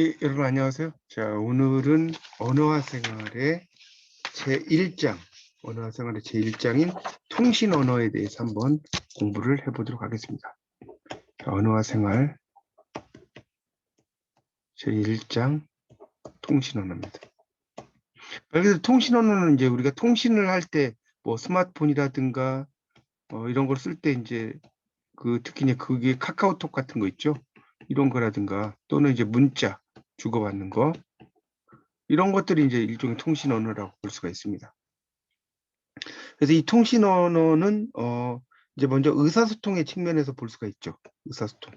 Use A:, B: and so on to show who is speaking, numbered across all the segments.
A: 예, 여러분 안녕하세요. 자, 오늘은 언어와 생활의 제1장, 언어와 생활의 제1장인 통신 언어에 대해서 한번 공부를 해보도록 하겠습니다. 자, 언어와 생활 제1장 통신 언어입니다. 그래서 통신 언어는 이제 우리가 통신을 할 때 뭐 스마트폰이라든가 이런 걸 쓸 때 이제 특히 이제 그게 카카오톡 같은 거 있죠. 이런 거라든가 또는 이제 문자 주고받는 거 이런 것들이 이제 일종의 통신 언어라고 볼 수가 있습니다. 그래서 이 통신 언어는 이제 먼저 의사소통의 측면에서 볼 수가 있죠. 의사소통.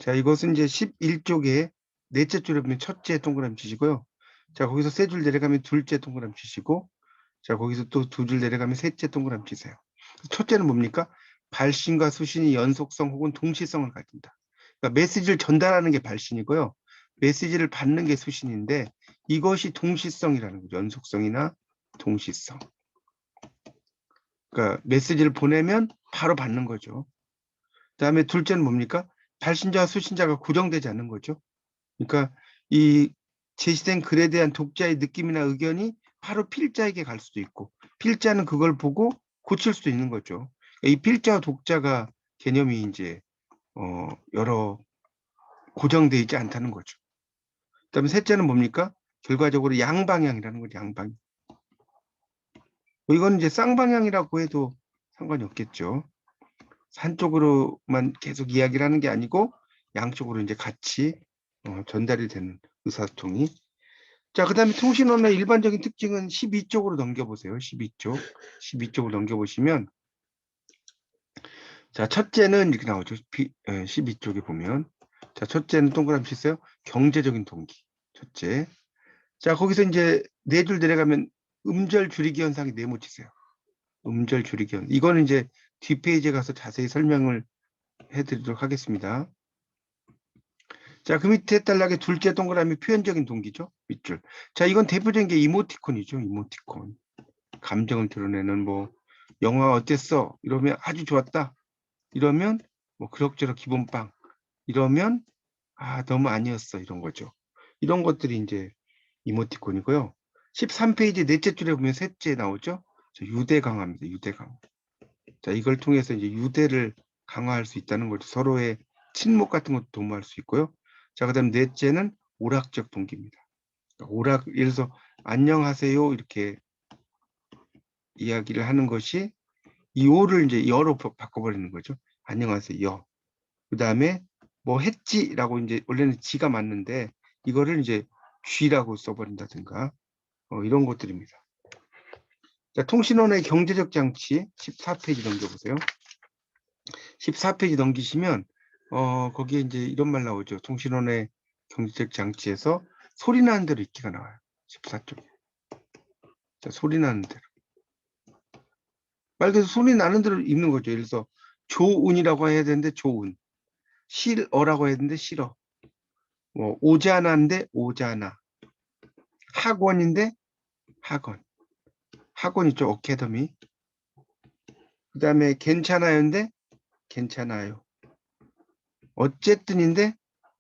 A: 자, 이것은 이제 11쪽에 넷째 줄에 보면 첫째 동그라미 치시고요. 자, 거기서 세 줄 내려가면 둘째 동그라미 치시고, 자, 거기서 또 두 줄 내려가면 셋째 동그라미 치세요. 첫째는 뭡니까? 발신과 수신이 연속성 혹은 동시성을 가진다. 그러니까 메시지를 전달하는 게 발신이고요. 메시지를 받는 게 수신인데 이것이 동시성이라는 거죠. 연속성이나 동시성. 그러니까 메시지를 보내면 바로 받는 거죠. 그다음에 둘째는 뭡니까? 발신자와 수신자가 고정되지 않는 거죠. 그러니까 이 제시된 글에 대한 독자의 느낌이나 의견이 바로 필자에게 갈 수도 있고 필자는 그걸 보고 고칠 수도 있는 거죠. 이 필자와 독자가 개념이 이제 여러 고정되어 있지 않다는 거죠. 그다음에 셋째는 뭡니까? 결과적으로 양방향이라는 거죠. 양방향. 이건 이제 쌍방향이라고 해도 상관이 없겠죠. 한쪽으로만 계속 이야기를 하는 게 아니고 양쪽으로 이제 같이 전달이 되는 의사소통이. 자, 그 다음에 통신 언어의 일반적인 특징은 12쪽으로 넘겨보세요. 12쪽. 12쪽으로 넘겨보시면 자, 첫째는 이렇게 나오죠. 12쪽에 보면 자, 첫째는 동그라미 치세요. 경제적인 동기. 첫째. 자, 거기서 이제 네 줄 내려가면 음절 줄이기 현상이 네모치세요. 음절 줄이기 현상. 이거는 이제 뒷페이지에 가서 자세히 설명을 해드리도록 하겠습니다. 자, 그 밑에 단락의 둘째 동그라미 표현적인 동기죠. 밑줄. 자, 이건 대표적인 게 이모티콘이죠. 이모티콘. 감정을 드러내는 뭐 영화 어땠어? 이러면 아주 좋았다. 이러면 뭐 그럭저럭 기본빵. 이러면 아, 너무 아니었어. 이런 거죠. 이런 것들이 이제 이모티콘이고요. 13페이지 넷째 줄에 보면 셋째 나오죠. 유대 강화입니다. 유대 강화. 자, 이걸 통해서 이제 유대를 강화할 수 있다는 거죠. 서로의 친목 같은 것도 도모할 수 있고요. 자, 그 다음 넷째는 오락적 동기입니다. 오락, 예를 들어서 안녕하세요 이렇게 이야기를 하는 것이 이 오를 이제 여로 바꿔버리는 거죠. 안녕하세요, 여. 그 다음에 뭐 했지라고 이제 원래는 지가 맞는데 이거를 이제 쥐라고 써버린다든가 이런 것들입니다. 자, 통신원의 경제적 장치 14페이지 넘겨보세요. 14페이지 넘기시면 거기에 이제 이런 말 나오죠. 통신원의 경제적 장치에서 소리 나는 대로 읽기가 나와요. 14쪽에. 자, 소리 나는 대로. 말 그대로 소리 나는 대로 읽는 거죠. 예를 들어서 조운이라고 해야 되는데 조운. 실어라고 해야 되는데 실어. 뭐 오자나인데 오자나. 학원인데 학원. 학원 있죠. 어캐더미. 그 다음에 괜찮아요인데 괜찮아요. 어쨌든인데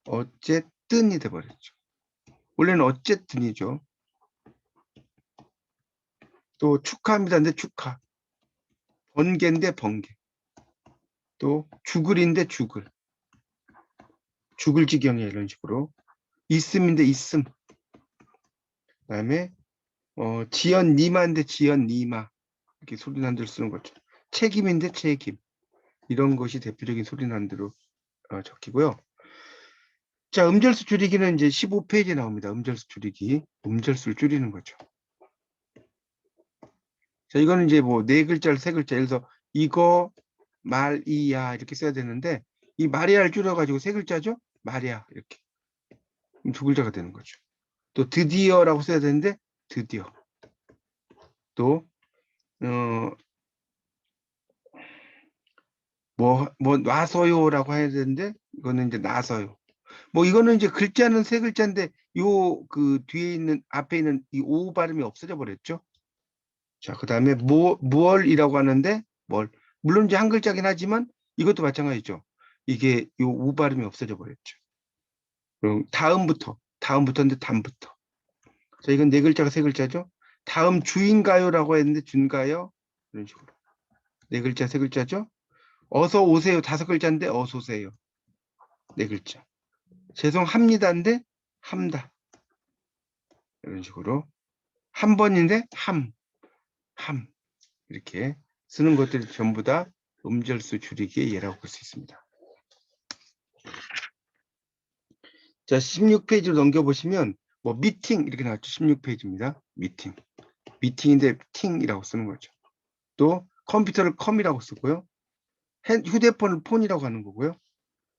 A: 어쨌든이 돼버렸죠. 원래는 어쨌든이죠. 또 축하합니다인데 축하. 번개인데 번개. 또 죽을인데 죽을. 죽을 지경이야 이런 식으로. 있음인데 있음. 그다음에 지연 니마인데 지연 니마. 이렇게 소리난대로 쓰는 거죠. 책임인데 책임. 이런 것이 대표적인 소리난대로 적히고요. 자, 음절수 줄이기는 이제 15페이지에 나옵니다. 음절수 줄이기. 음절수를 줄이는 거죠. 자, 이거는 이제 뭐 네 글자를 세 글자. 예를 들어서 이거 말이야 이렇게 써야 되는데 이 마리아를 줄여가지고 세 글자죠. 마리아 이렇게 두 글자가 되는 거죠. 또 드디어라고 써야 되는데 드디어. 또 뭐 놔서요라고 해야 되는데 이거는 이제 나서요. 뭐 이거는 이제 글자는 세 글자인데 요 그 뒤에 있는 앞에 있는 이 오 발음이 없어져 버렸죠. 자, 그다음에 무얼이라고 하는데 뭘 물론 이제 한 글자긴 하지만 이것도 마찬가지죠. 이게 요 우 발음이 없어져 버렸죠. 그럼 다음부터인데 담부터. 자, 이건 네 글자가 세 글자죠. 다음 주인가요라고 했는데 준가요? 이런 식으로. 네 글자, 세 글자죠. 어서 오세요. 다섯 글자인데 어서 오세요. 네 글자. 죄송합니다인데 함다. 이런 식으로. 한 번인데 함. 이렇게 쓰는 것들이 전부 다 음절수 줄이기의 예라고 볼 수 있습니다. 자, 16페이지로 넘겨보시면 뭐 미팅 이렇게 나왔죠. 16페이지입니다. 미팅인데 팅이라고 쓰는 거죠. 또 컴퓨터를 컴이라고 쓰고요. 휴대폰을 폰이라고 하는 거고요.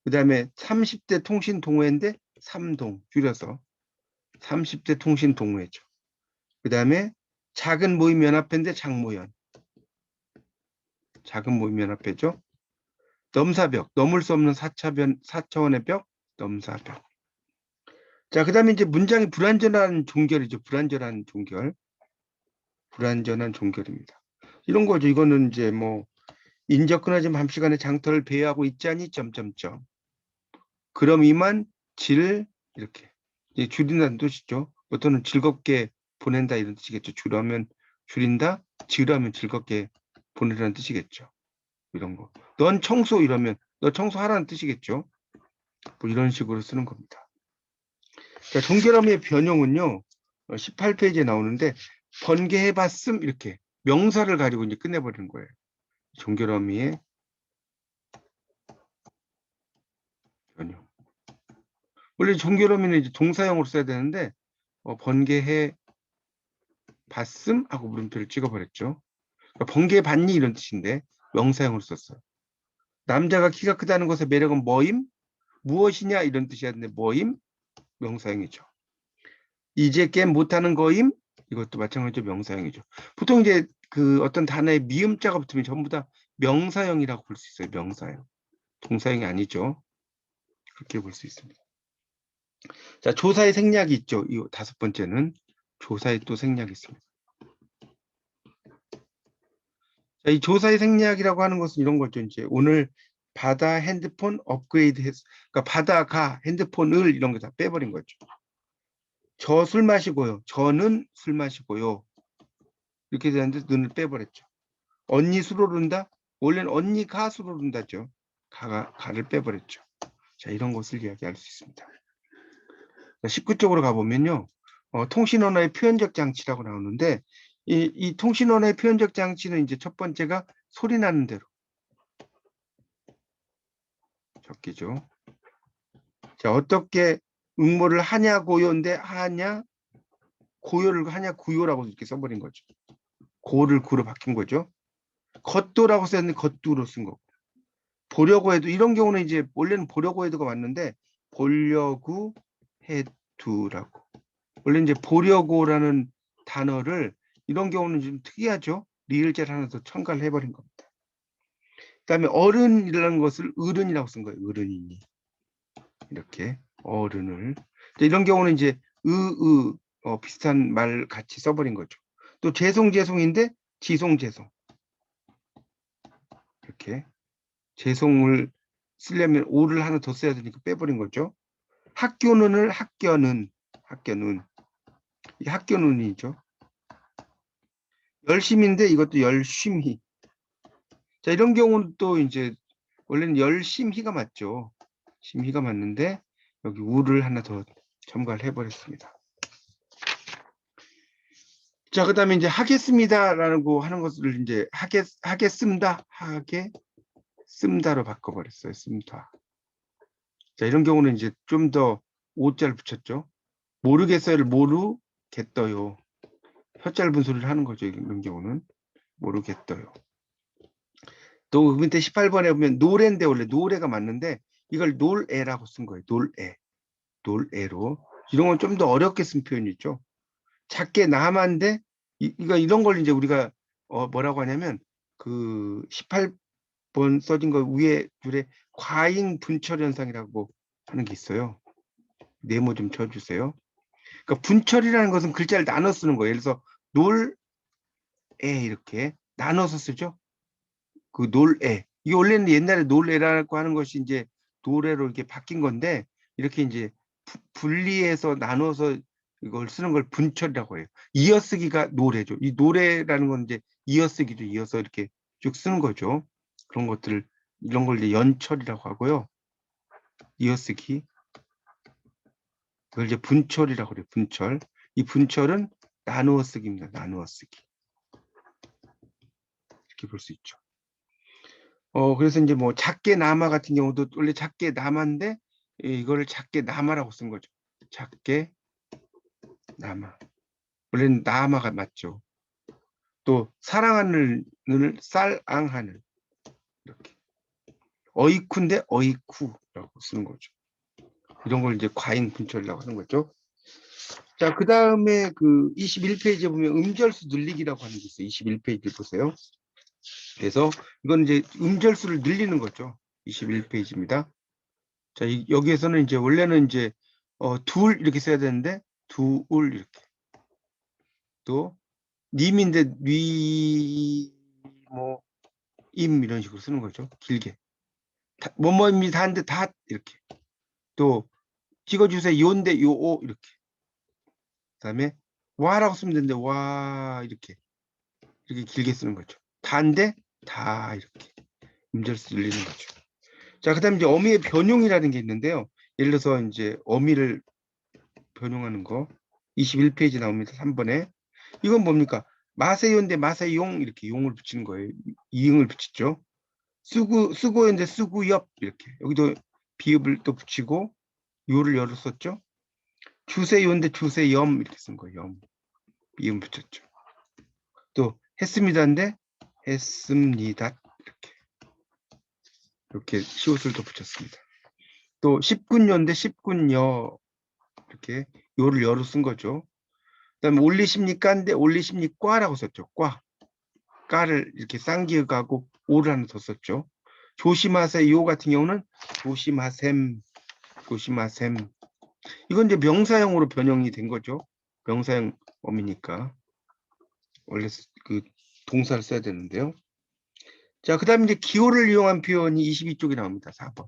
A: 그 다음에 30대 통신 동호회인데 삼동 줄여서 30대 통신 동호회죠. 그 다음에 작은 모임 연합회인데 장모연. 작은 모임 연합회죠. 넘사벽, 넘을 수 없는 4차원의 벽, 넘사벽. 자, 그 다음에 이제 문장이 불완전한 종결이죠. 불완전한 종결입니다. 이런 거죠. 이거는 이제 뭐 인적 끊어진 밤시간에 장터를 배회하고 있자니 점점점. 그럼 이만 이렇게 이제 줄인다는 뜻이죠. 어떤은 즐겁게 보낸다 이런 뜻이겠죠. 줄하면 줄인다, 지으라면 즐겁게 보내라는 뜻이겠죠. 이런 거. 넌 청소 이러면 너 청소하라는 뜻이겠죠. 뭐 이런 식으로 쓰는 겁니다. 자, 종결어미의 변형은요. 18페이지에 나오는데 번개해봤음 이렇게 명사를 가지고 이제 끝내버리는 거예요. 종결어미의 변형. 원래 종결어미는 이제 동사형으로 써야 되는데 번개해 봤음 하고 물음표를 찍어버렸죠. 그러니까 번개해 봤니 이런 뜻인데 명사형으로 썼어요. 남자가 키가 크다는 것의 매력은 뭐임? 무엇이냐 이런 뜻이었는데 뭐임? 명사형이죠. 이제 게임 못하는 거임? 이것도 마찬가지로 명사형이죠. 보통 이제 그 어떤 단어에 미음자가 붙으면 전부 다 명사형이라고 볼 수 있어요. 명사형. 동사형이 아니죠. 그렇게 볼 수 있습니다. 자, 조사의 생략이 있죠. 이 다섯 번째는 조사의 또 생략이 있습니다. 자, 이 조사의 생략이라고 하는 것은 이런 거죠. 이제 오늘 바다 핸드폰 업그레이드 했어. 그러니까 바다가 핸드폰을 이런 거 다 빼버린 거죠. 저 술 마시고요. 저는 술 마시고요. 이렇게 되는데 눈을 빼버렸죠. 언니 술 오른다? 원래는 언니가 술 오른다죠. 가를 빼버렸죠. 자, 이런 것을 이야기할 수 있습니다. 19쪽으로 가보면요. 통신언어의 표현적 장치라고 나오는데 이 통신언어의 표현적 장치는 이제 첫 번째가 소리 나는 대로 적기죠. 자, 어떻게 응모를 하냐고요인데 하냐 고요를 하냐 구요라고 이렇게 써버린 거죠. 고를 구로 바뀐 거죠. 겉도라고 썼는데 겉두로 쓴 거고. 보려고 해도 이런 경우는 이제 원래는 보려고 해도가 맞는데 보려고 해두라고. 원래 이제 보려고라는 단어를 이런 경우는 좀 특이하죠. 리을자를 하나 더 첨가를 해버린 겁니다. 그다음에 어른이라는 것을 어른이라고 쓴 거예요. 어른이니 이렇게 어른을 이런 경우는 이제 비슷한 말 같이 써버린 거죠. 또 죄송인데 지송 이렇게 죄송을 쓰려면 오를 하나 더 써야 되니까 빼버린 거죠. 학교는을 학교는 이게 학교는이죠. 열심인데 이것도 열심히. 자, 이런 경우는 또 이제 원래는 열심히가 맞죠. 심히가 맞는데 여기 우를 하나 더 첨가를 해버렸습니다. 자, 그다음에 이제 하겠습니다라고 하는 것을 이제 하겠습니다로 바꿔버렸어요. 씁니다. 자, 이런 경우는 이제 좀 더 오자를 붙였죠. 모르겠어요를 모르겠어요. 혀 짧은 소리를 하는 거죠. 이런 경우는 모르겠어요. 또 밑에 18번에 보면 노래인데 원래 노래가 맞는데 이걸 놀애라고 쓴 거예요. 놀애로. 이런 건 좀 더 어렵게 쓴 표현이 있죠. 작게 남한데 이런 걸 이제 우리가 뭐라고 하냐면 그 18번 써진 거 위에 줄에 과잉 분철 현상이라고 하는 게 있어요. 네모 좀 쳐주세요. 그러니까 분철이라는 것은 글자를 나눠 쓰는 거예요. 그래서 놀애 이렇게 나눠서 쓰죠. 그 놀애. 이게 원래는 옛날에 놀애라고 하는 것이 이제 노래로 이렇게 바뀐 건데 이렇게 이제 분리해서 나눠서 이걸 쓰는 걸 분철이라고 해요. 이어쓰기가 노래죠. 이 노래라는 건 이제 이어쓰기죠. 이어서 이렇게 쭉 쓰는 거죠. 그런 것들을 이런 걸 이제 연철이라고 하고요. 이어쓰기. 그걸 이제 분철이라고 그래요. 분철. 이 분철은 나누어 쓰기입니다. 나누어 쓰기. 이렇게 볼 수 있죠. 그래서 이제 뭐 작게 남아 같은 경우도 원래 작게 남아인데 이거를 작게 남아라고 쓴 거죠. 작게 남아. 원래는 남아가 맞죠. 또 사랑하는 을 쌀앙하늘 이렇게. 어이쿠인데 어이쿠라고 쓰는 거죠. 이런 걸 이제 과잉 분철이라고 하는 거죠. 자, 그 다음에 그 21페이지에 보면 음절수 늘리기라고 하는 게 있어요. 21페이지 보세요. 그래서 이건 이제 음절수를 늘리는 거죠. 21페이지입니다. 자, 여기에서는 이제 원래는 이제 둘 이렇게 써야 되는데 둘 이렇게. 또 님인데 뭐 임 이런 식으로 쓰는 거죠. 길게. 뭐뭐입니다 하는데 다 이렇게. 또 찍어주세요. 요인데 요오 이렇게. 그다음에 와라고 쓰면 되는데 와 이렇게 길게 쓰는 거죠. 다인데 다 이렇게 음절수 늘리는 거죠. 자, 그다음에 이제 어미의 변용이라는 게 있는데요. 예를 들어서 이제 어미를 변용하는 거 21페이지 나옵니다. 3번에 이건 뭡니까? 마세요인데 마세용 이렇게 용을 붙이는 거예요. 이응을 붙이죠. 쓰고인데 쓰구엽 이렇게 여기도 비읍을 또 붙이고 요를 열을 썼죠. 주세요인데 주세염 이렇게 쓴 거예요. 염 비음 붙였죠. 또 했습니다인데 했습니다 이렇게 시옷을 또 붙였습니다. 또 19년인데 19여 이렇게 요를 열을 쓴 거죠. 그다음에 올리십니까인데 올리십니까라고 썼죠. 까를 이렇게 쌍기역하고 오를 하나 더 썼죠. 조심하세요 같은 경우는 조심하셈 이건 이제 명사형으로 변형이 된 거죠. 명사형 어미니까 원래 그 동사를 써야 되는데요. 자, 그 다음에 이제 기호를 이용한 표현이 22쪽에 나옵니다. 4번.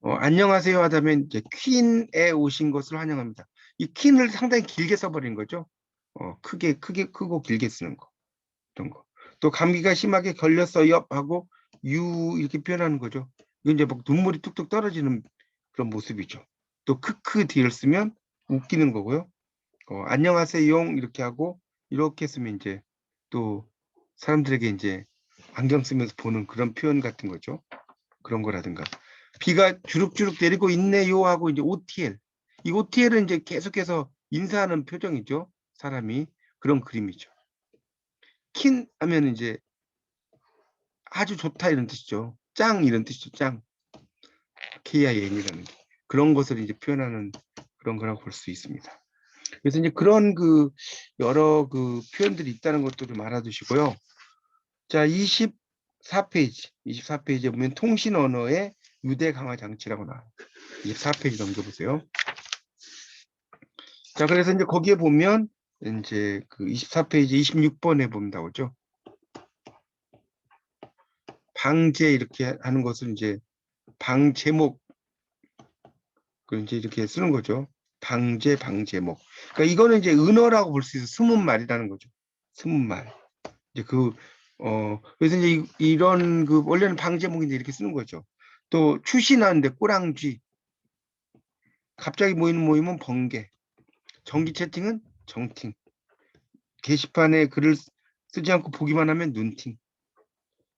A: 안녕하세요 하다면 이제 퀸에 오신 것을 환영합니다. 이 퀸을 상당히 길게 써버린 거죠. 크고 길게 쓰는 거. 이런 거. 또 감기가 심하게 걸렸어요 하고 유 이렇게 표현하는 거죠. 이건 이제 막 눈물이 뚝뚝 떨어지는 그런 모습이죠. 또 크크 뒤를 쓰면 웃기는 거고요. 안녕하세요 이렇게 하고 이렇게 쓰면 이제 또 사람들에게 이제 안경 쓰면서 보는 그런 표현 같은 거죠. 그런 거라든가 비가 주룩주룩 내리고 있네요 하고 이제 OTL 이 OTL은 이제 계속해서 인사하는 표정이죠. 사람이 그런 그림이죠. 킨 하면 이제 아주 좋다 이런 뜻이죠. 짱 이런 뜻이죠. 짱. KIN이라는 게 그런 것을 이제 표현하는 그런 거라고 볼 수 있습니다. 그래서 이제 그런 그 여러 그 표현들이 있다는 것도 좀 알아두시고요. 자, 24페이지에 보면 통신 언어의 유대 강화 장치라고 나와요. 24페이지 넘겨보세요. 자, 그래서 이제 거기에 보면 이제 그 24페이지 26번에 보면 나오죠. 방제 이렇게 하는 것을 이제 방 제목 그 이제 이렇게 쓰는 거죠. 방제목. 그러니까 이거는 이제 은어라고 볼 수 있어. 스문말이라는 거죠. 스문말. 이제 그래서 이제 이런 그 원래는 방제목인데 이렇게 쓰는 거죠. 또 추신하는데 꼬랑쥐. 갑자기 모이면 번개. 정기 채팅은 정팅. 게시판에 글을 쓰지 않고 보기만 하면 눈팅.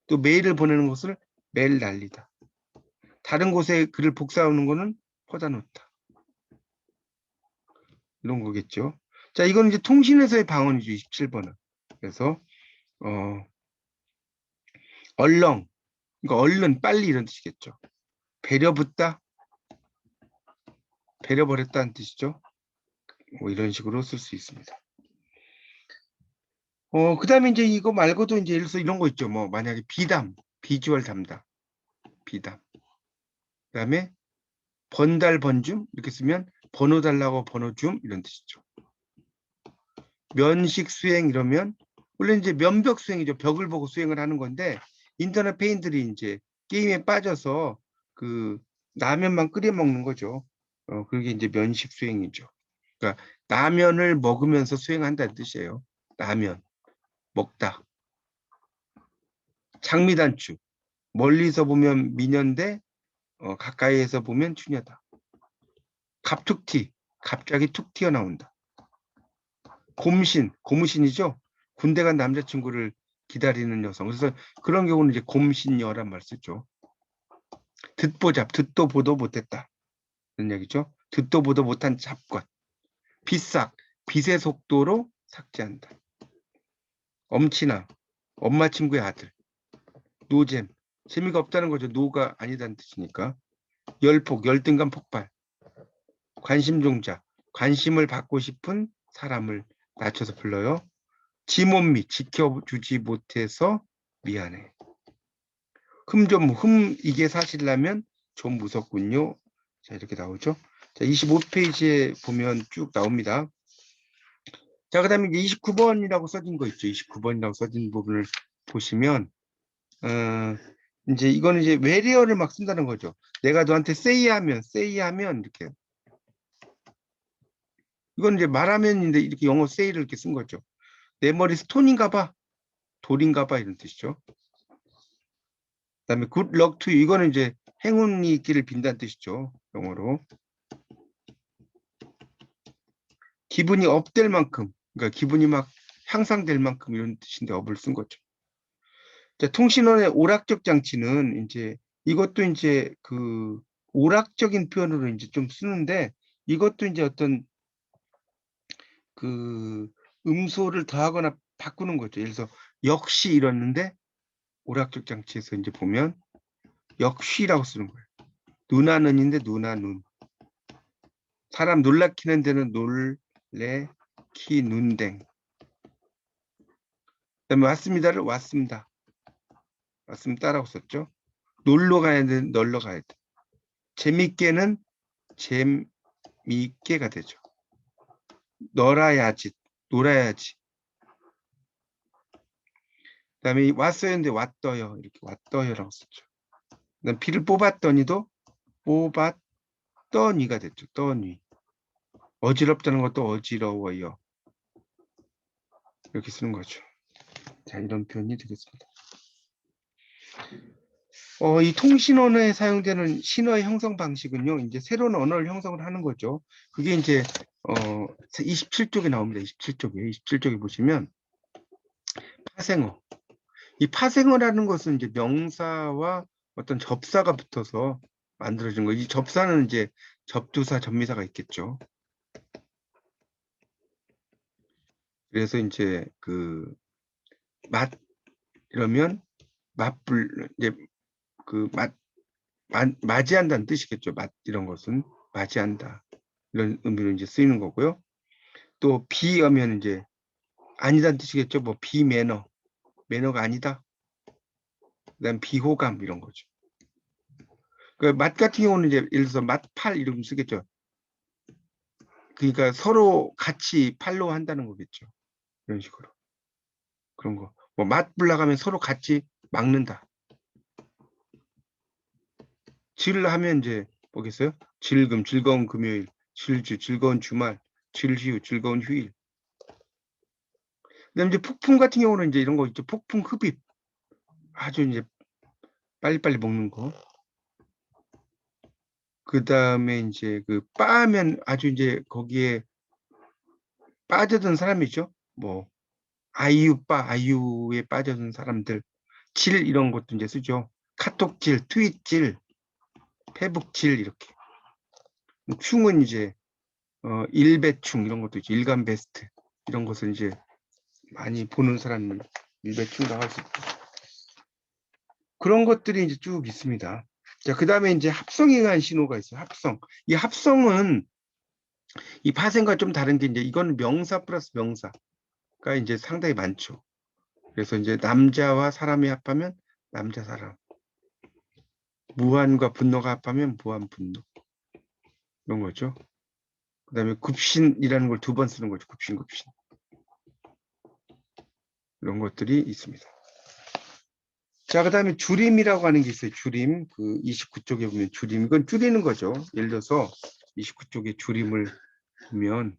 A: 또 메일을 보내는 것을 메일 날리다. 다른 곳에 글을 복사하는 거는 퍼다 놓다. 이런 거겠죠. 자, 이건 이제 통신에서의 방언이죠. 27번은. 그래서 얼렁, 그러니까 얼른, 빨리 이런 뜻이겠죠. 배려붙다, 배려버렸다는 뜻이죠. 뭐 이런 식으로 쓸 수 있습니다. 그 다음에 이제 이거 말고도 이제 예를 들어서 이런 거 있죠. 뭐 만약에 비담, 비주얼 담당, 비담. 그 다음에 번달, 번줌 이렇게 쓰면 번호 달라고 번호 줌 이런 뜻이죠. 면식 수행 이러면 원래 이제 면벽 수행이죠. 벽을 보고 수행을 하는 건데 인터넷 페인들이 이제 게임에 빠져서 그 라면만 끓여 먹는 거죠. 그게 이제 면식 수행이죠. 그러니까 라면을 먹으면서 수행한다는 뜻이에요. 라면 먹다. 장미단추 멀리서 보면 미녀인데 가까이에서 보면 추녀다. 갑툭튀 갑자기 툭 튀어나온다. 고무신이죠. 군대 간 남자친구를 기다리는 여성. 그래서 그런 경우는 이제 곰신여란 말 쓰죠. 듣보잡 듣도 보도 못했다. 그런 얘기죠. 듣도 보도 못한 잡것. 빗삭 빛의 속도로 삭제한다. 엄친아 엄마 친구의 아들. 노잼 재미가 없다는 거죠. 노가 아니다는 뜻이니까. 열폭 열등감 폭발. 관심종자 관심을 받고 싶은 사람을 낮춰서 불러요. 지못미 지켜주지 못해서 미안해. 이게 사실라면 좀 무섭군요. 자 이렇게 나오죠. 자 25페이지에 보면 쭉 나옵니다. 자 그다음에 이제 29번이라고 써진 거 있죠. 29번이라고 써진 부분을 보시면 이제 이거는 이제 외래어를 막 쓴다는 거죠. 내가 너한테 say하면 이렇게 이건 이제 말하면인데 이렇게 영어 say를 이렇게 쓴 거죠. 내 머리 스톤인가 봐, 돌인가 봐 이런 뜻이죠. 그다음에 good luck to you 이거는 이제 행운이 있기를 빈다는 뜻이죠. 영어로. 기분이 업될 만큼, 그러니까 기분이 막 향상될 만큼 이런 뜻인데 업을 쓴 거죠. 자, 통신원의 오락적 장치는 이제 이것도 이제 그 오락적인 표현으로 이제 좀 쓰는데 이것도 이제 어떤 그 음소를 더하거나 바꾸는 거죠. 예를 들어서 역시 이랬는데 오락적 장치에서 이제 보면 역시라고 쓰는 거예요. 누나는인데 누나 눈. 사람 놀라키는 데는 놀래키 눈댕. 그다음에 왔습니다를 왔습니다. 왔습니다라고 썼죠. 놀러 가야 돼, 널러 가야 돼. 재밌게는 재미있게가 되죠. 놀아야지, 놀아야지. 그다음에 왔어요, 근데 왔어요 이렇게 왔어요라고 썼죠. 그다음 비를 뽑았더니도 뽑았더니가 됐죠. 떠니. 어지럽다는 것도 어지러워요. 이렇게 쓰는 거죠. 자, 이런 표현이 되겠습니다. 이 통신 언어에 사용되는 신어의 형성 방식은요, 이제 새로운 언어를 형성을 하는 거죠. 그게 이제 27쪽에 나옵니다. 27쪽에 보시면 파생어. 이 파생어라는 것은 이제 명사와 어떤 접사가 붙어서 만들어진 거. 이 접사는 이제 접두사, 접미사가 있겠죠. 그래서 이제 그 맛 이러면 맛불 이제 그 맞이한다는 뜻이겠죠. 맛 이런 것은 맞이한다 이런 의미로 이제 쓰이는 거고요. 또 비하면 이제 아니다는 뜻이겠죠. 뭐 비매너 매너가 아니다. 그다음 비호감 이런 거죠. 그 맛 같은 경우는 이제 예를 들어서 맛팔 이름 쓰겠죠. 그러니까 서로 같이 팔로우 한다는 거겠죠. 이런 식으로 그런 거. 뭐 맛불나가면 서로 같이 막는다. 질 하면 이제 뭐겠어요? 즐거운 금요일, 질주, 즐거운 주말, 질휴, 즐거운 휴일. 그다음에 이제 폭풍 같은 경우는 이제 이런 거 있죠. 폭풍 흡입. 아주 이제 빨리빨리 먹는 거. 그다음에 이제 그 빠면 아주 이제 거기에 빠져든 사람이죠. 뭐 아이유에 빠져든 사람들. 질 이런 것도 이제 쓰죠. 카톡질, 트윗질, 페북질 이렇게. 충은 이제 일배충 이런 것도 있죠. 일간 베스트 이런 것을 이제 많이 보는 사람을 일배충이라고 할 수 있고 그런 것들이 이제 쭉 있습니다. 자, 그 다음에 이제 합성에 의한 신호가 있어요. 합성. 이 합성은 이 파생과 좀 다른 게 이제 이건 명사 플러스 명사가 이제 상당히 많죠. 그래서 이제 남자와 사람이 합하면 남자 사람. 무한과 분노가 합하면 무한 분노. 이런 거죠. 그 다음에 굽신이라는 걸 두 번 쓰는 거죠. 굽신. 이런 것들이 있습니다. 자, 그 다음에 줄임이라고 하는 게 있어요. 줄임. 그 29쪽에 보면 줄임. 이건 줄이는 거죠. 예를 들어서 29쪽의 줄임을 보면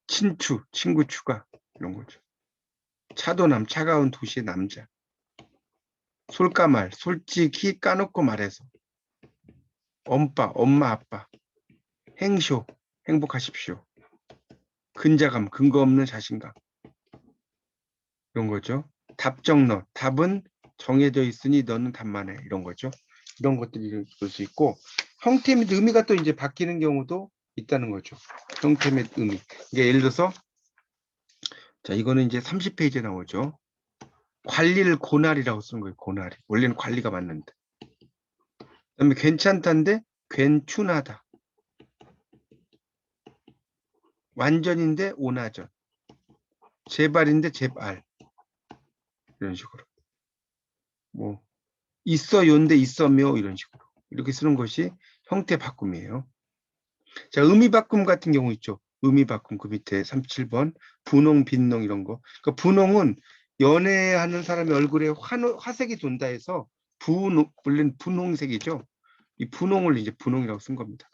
A: 친추, 친구 추가 이런 거죠. 차도남, 차가운 도시의 남자. 솔까말, 솔직히 까놓고 말해서. 엄빠, 엄마, 아빠. 행쇼, 행복하십시오. 근자감, 근거 없는 자신감. 이런 거죠. 답정너, 답은 정해져 있으니 너는 답만 해. 이런 거죠. 이런 것들이 볼 수 있고, 형태 및 의미가 또 이제 바뀌는 경우도 있다는 거죠. 형태 및 의미. 이게 예를 들어서, 자, 이거는 이제 30페이지에 나오죠. 관리를 고날이라고 쓰는 거예요. 고날이. 원래는 관리가 맞는데. 그다음에 괜찮다인데 괜춘하다. 완전인데 오나전. 제발인데 제발. 이런 식으로. 뭐 있어요인데 있어며 이런 식으로. 이렇게 쓰는 것이 형태 바꿈이에요. 자, 의미 바꿈 같은 경우 있죠. 의미 바꿈 그 밑에 37번 분홍, 빈농 이런 거. 그러니까 분홍은 연애하는 사람의 얼굴에 화색이 돈다 해서 물론 분홍색이죠. 이 분홍을 이제 분홍이라고 쓴 겁니다.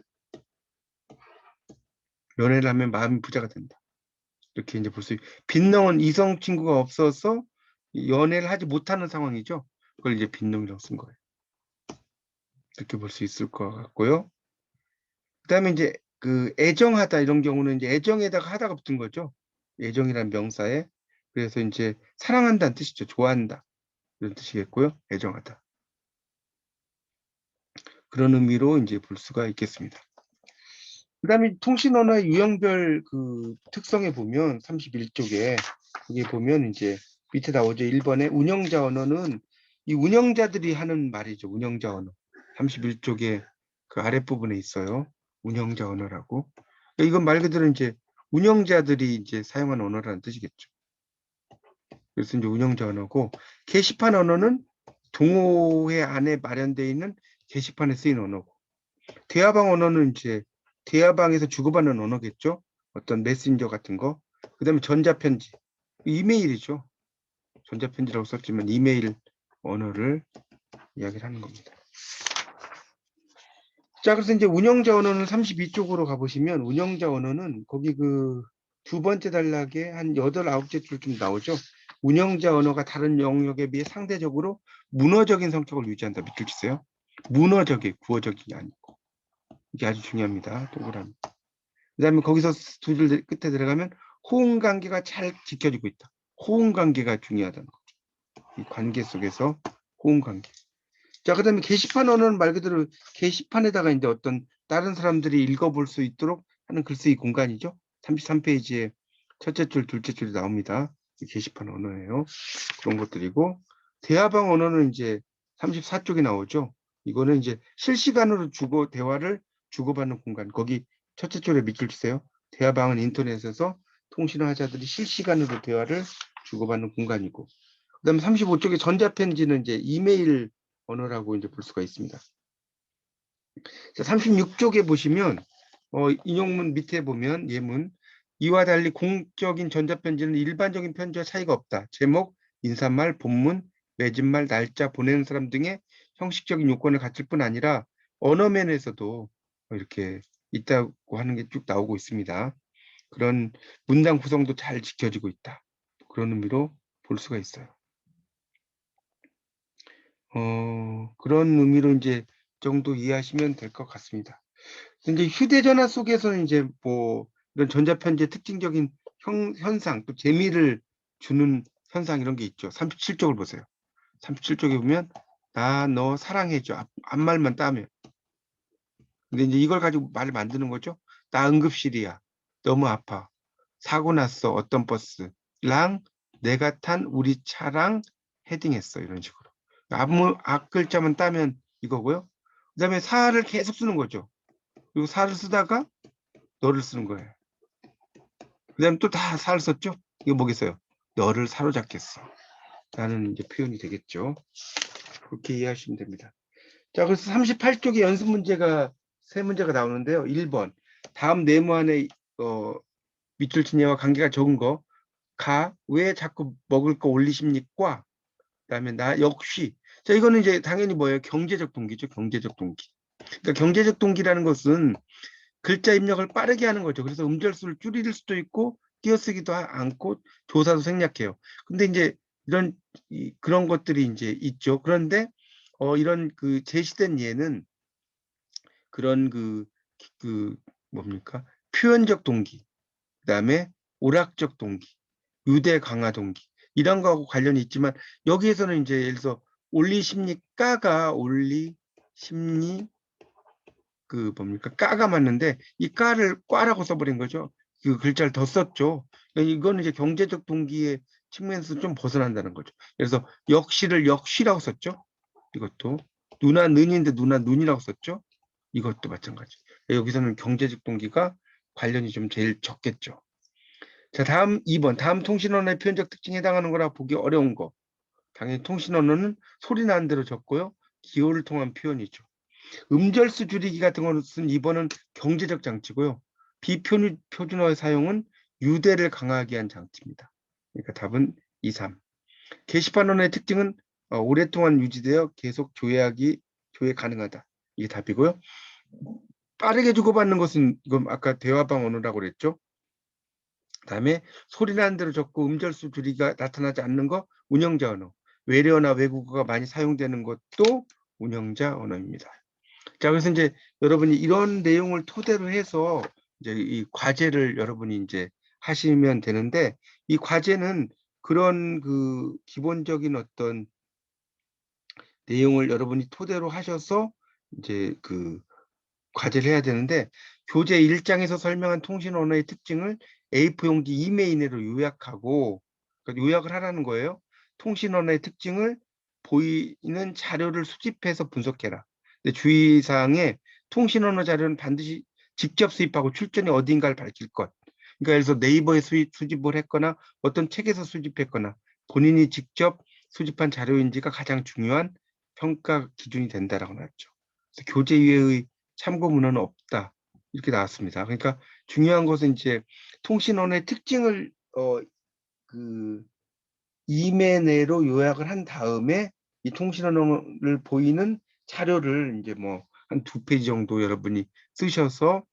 A: 연애를 하면 마음이 부자가 된다. 이렇게 이제 볼 수 있고, 빈농은 이성 친구가 없어서 연애를 하지 못하는 상황이죠. 그걸 이제 빈농이라고 쓴 거예요. 이렇게 볼 수 있을 것 같고요. 그다음에 이제 그 애정하다 이런 경우는 이제 애정에다가 하다가 붙은 거죠. 애정이란 명사에. 그래서 이제 사랑한다는 뜻이죠. 좋아한다 이런 뜻이겠고요. 애정하다. 그런 의미로 이제 볼 수가 있겠습니다. 그다음에 통신 언어의 유형별 그 특성에 보면 31쪽에 여기 보면 이제 밑에 나오죠. 1번에 운영자 언어는 이 운영자들이 하는 말이죠. 운영자 언어. 31쪽에 그 아랫부분에 있어요. 운영자 언어라고. 그러니까 이건 말 그대로 이제 운영자들이 이제 사용하는 언어라는 뜻이겠죠. 그래서 이제 운영자 언어고, 게시판 언어는 동호회 안에 마련되어 있는 게시판에 쓰인 언어고, 대화방 언어는 이제 대화방에서 주고받는 언어겠죠. 어떤 메신저 같은 거. 그다음에 전자편지, 이메일이죠. 전자편지라고 썼지만 이메일 언어를 이야기를 하는 겁니다. 자, 그래서 이제 운영자 언어는 32쪽으로 가보시면 운영자 언어는 거기 그 두 번째 단락에 한 8, 9개 줄쯤 나오죠. 운영자 언어가 다른 영역에 비해 상대적으로 문어적인 성격을 유지한다. 밑줄 치세요. 문어적이 구어적이 아니고. 이게 아주 중요합니다. 동그라미. 그다음에 거기서 두 줄 끝에 들어가면 호응 관계가 잘 지켜지고 있다. 호응 관계가 중요하다는 거죠. 이 관계 속에서 호응 관계. 자, 그다음에 게시판 언어는 말 그대로 게시판에다가 이제 어떤 다른 사람들이 읽어볼 수 있도록 하는 글쓰기 공간이죠. 33페이지에 첫째 줄, 둘째 줄이 나옵니다. 게시판 언어예요. 그런 것들이고, 대화방 언어는 이제 34쪽에 나오죠. 이거는 이제 실시간으로 대화를 주고받는 공간. 거기 첫째 줄에 밑줄 치세요. 대화방은 인터넷에서 통신화자들이 실시간으로 대화를 주고받는 공간이고, 그다음에 35쪽에 전자편지는 이제 이메일 언어라고 이제 볼 수가 있습니다. 자, 36쪽에 보시면 인용문 밑에 보면 예문, 이와 달리 공적인 전자편지는 일반적인 편지와 차이가 없다. 제목, 인사말, 본문, 맺은말, 날짜, 보내는 사람 등의 형식적인 요건을 갖출 뿐 아니라 언어면에서도 이렇게 있다고 하는 게 쭉 나오고 있습니다. 그런 문장 구성도 잘 지켜지고 있다. 그런 의미로 볼 수가 있어요. 그런 의미로 이제 정도 이해하시면 될 것 같습니다. 이제 휴대전화 속에서는 이제 뭐 이런 전자편지의 특징적인 현상, 또 재미를 주는 현상 이런 게 있죠. 37쪽을 보세요. 37쪽에 보면 나 너 사랑해줘. 앞말만 따면. 근데 이제 이걸 가지고 말을 만드는 거죠. 나 응급실이야. 너무 아파. 사고 났어. 어떤 버스랑 내가 탄 우리 차랑 헤딩했어. 이런 식으로. 앞 글자만 따면 이거고요. 그다음에 사를 계속 쓰는 거죠. 그리고 사를 쓰다가 너를 쓰는 거예요. 그다음에 또 다 사를 썼죠. 이거 뭐겠어요? 너를 사로잡겠어. 라는 이제 표현이 되겠죠. 그렇게 이해하시면 됩니다. 자, 그래서 38쪽에 연습 문제가 세 문제가 나오는데요. 1번. 다음 네모 안에 밑줄 친 예와 관계가 적은 거. 왜 자꾸 먹을 거 올리십니까? 그다음에 나 역시. 자, 이거는 이제 당연히 뭐예요? 경제적 동기죠. 경제적 동기. 그러니까 경제적 동기라는 것은 글자 입력을 빠르게 하는 거죠. 그래서 음절수를 줄일 수도 있고 띄어쓰기도 않고 조사도 생략해요. 근데 이제 이런 그런 것들이 이제 있죠. 그런데 이런 그 제시된 예는 그런 그 뭡니까? 표현적 동기, 그다음에 오락적 동기, 유대 강화 동기 이런 거하고 관련이 있지만 여기에서는 이제 예를 들어서 올리 심리 까가 올리 심리 그 뭡니까? 까가 맞는데 이 까를 꽈라고 써버린 거죠. 그 글자를 더 썼죠. 이거는 이제 경제적 동기의 측면에서 좀 벗어난다는 거죠. 그래서 역시를 역시라고 썼죠. 이것도 누나 는인데 누나 눈이라고 썼죠. 이것도 마찬가지. 여기서는 경제적 동기가 관련이 좀 제일 적겠죠. 자, 다음 2번. 다음 통신 언어의 표현적 특징에 해당하는 거라 보기 어려운 거. 당연히 통신 언어는 소리 나는 대로 적고요. 기호를 통한 표현이죠. 음절수 줄이기 같은 것은 2번은 경제적 장치고요. 비표준어의 사용은 유대를 강화하기 위한 장치입니다. 그러니까 답은 2, 3. 게시판 언어의 특징은 오랫동안 유지되어 계속 조회 가능하다. 이게 답이고요. 빠르게 주고받는 것은 이건 아까 대화방 언어라고 그랬죠. 그다음에 소리 나는 대로 적고 음절수 줄이기가 나타나지 않는 거 운영자 언어. 외래어나 외국어가 많이 사용되는 것도 운영자 언어입니다. 자, 그래서 이제 여러분이 이런 내용을 토대로 해서 이제 이 과제를 여러분이 이제 하시면 되는데 이 과제는 그런 그 기본적인 어떤 내용을 여러분이 토대로 하셔서 이제 그 과제를 해야 되는데 교재 1장에서 설명한 통신 언어의 특징을 A4 용지 2매 이내로 요약하고 그러니까 요약을 하라는 거예요. 통신 언어의 특징을 보이는 자료를 수집해서 분석해라. 근데 주의사항에 통신 언어 자료는 반드시 직접 수입하고 출전이 어딘가를 밝힐 것. 그러니까 예를 들어서 네이버에 수집을 했거나 어떤 책에서 수집했거나 본인이 직접 수집한 자료인지가 가장 중요한 평가 기준이 된다라고 나왔죠. 그래서 교재 이외의 참고 문헌은 없다. 이렇게 나왔습니다. 그러니까 중요한 것은 이제 통신 언어의 특징을 그 이메 내로 요약을 한 다음에 이 통신 언어를 보이는 자료를 이제 뭐 한 2페이지 정도 여러분이 쓰셔서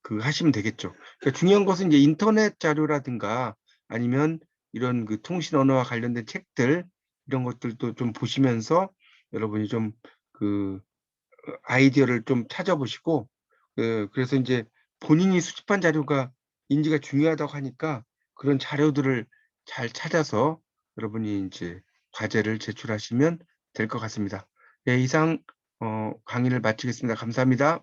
A: 그 하시면 되겠죠. 그러니까 중요한 것은 이제 인터넷 자료라든가 아니면 이런 그 통신 언어와 관련된 책들 이런 것들도 좀 보시면서 여러분이 좀 그 아이디어를 좀 찾아보시고 그래서 이제 본인이 수집한 자료가 인지가 중요하다고 하니까 그런 자료들을 잘 찾아서 여러분이 이제 과제를 제출하시면 될 것 같습니다. 네, 이상 강의를 마치겠습니다. 감사합니다.